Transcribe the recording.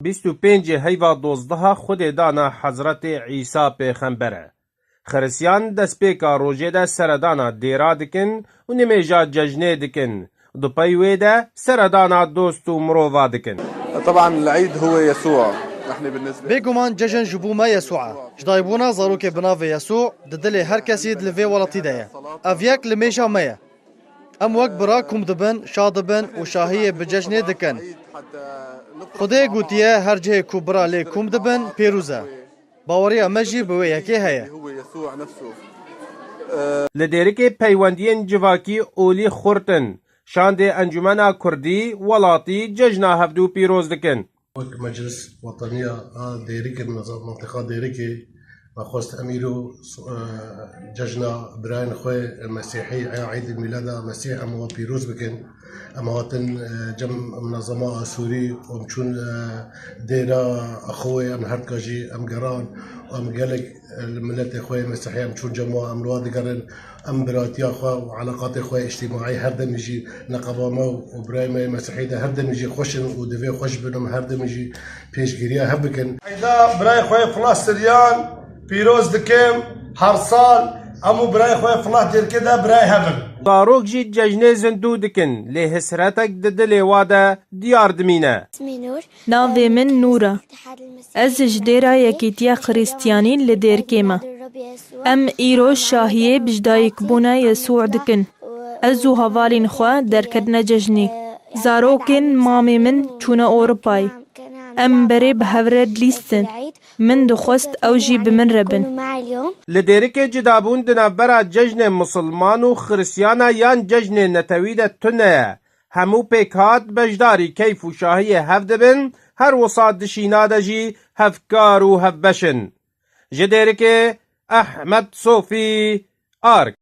25 هیوا 12 خود دانا حضرت عیسی پیغمبره. خرسیان دسپیکا روژه ده سردانا دیرا دکن و نمیجا ججنه دکن. دو پیوه ده سردانا دوست و مروفا دکن. طبعا العيد هو يسوع. بێگومان جەژن ji بوومە یەسوعە ژدایبوونا زارۆکێ بناوێ یەسوع di dilê her kesî li vê welatî de ye. Ev yek li mêşa me ye. Em wek bira kûm dibin, şa dibin û şahiyê bi cejnê dikin. Xwedê gotiye her cihê ku bira lê kûm dibin pêrûz e. Baweriya me jî bi wê yekê heye. Li derikê peywendiyên civakî olî xurtin. Şandê Encumena Kurdî welatî cejna hevdû pîroz dikin. وەک مەجلس وەتەنیە دێریکرد منطقە دێریکێ بەخواست ئەمیر و جەژنا برایان خۆی مەسیحی عید میلادا مەسیح ئەمەوە پیرۆز بکەن ئەمە هاتن جەم منەظەما سووری وەم چوون دێرا ئەخۆی ئەم هەرکەژی ئەم گەڕان ئەم گەلێک ملەتی خۆی مەسیحی ئەم چوون جەمەوە ئەمڕوا دەگەڕن ئەم براتیا خوا و علاقاتی خۆی اجتماعی هەردەمیژی نەقەبامە و برایمە مەسیحیدا هەردەمیژی خۆشن و دەبێ خۆش بنم هەردەمیژی پێشگیریە هەب بکەن. عیدا برای خۆی فڵاستریان پیرۆز دکەم هەر ساڵ ئەموو برای خۆی فڵات دێرکێدا برای هەبن. Zarok jî cejnê zindû dikin lê hisretek di dilê wa de diyar dimîne. Navê min Nûr e. Ez ji dêra Yekîtiya Xrîstiyanî li Dêrkê me. Em îroj şahiyê bijdayîkbûna Yesû dikin. Ez û hevalên xwe derketine cejnê. Zarokên mamê min çûne Ewropayê. Em berê bi hev re dilîstin. Min dixwest ew jî bi min re bin. Li derikê cidabûn di navbera cejnê Musilman û Xristiyana yan cejnê netewî de tune ye. Hemû pêk hat beşdarî keyf û şahiyê hev dibin, her wisa dişîna de jî hevkar û hevbeş in. Ji derikê Ehmed Sofî Ark.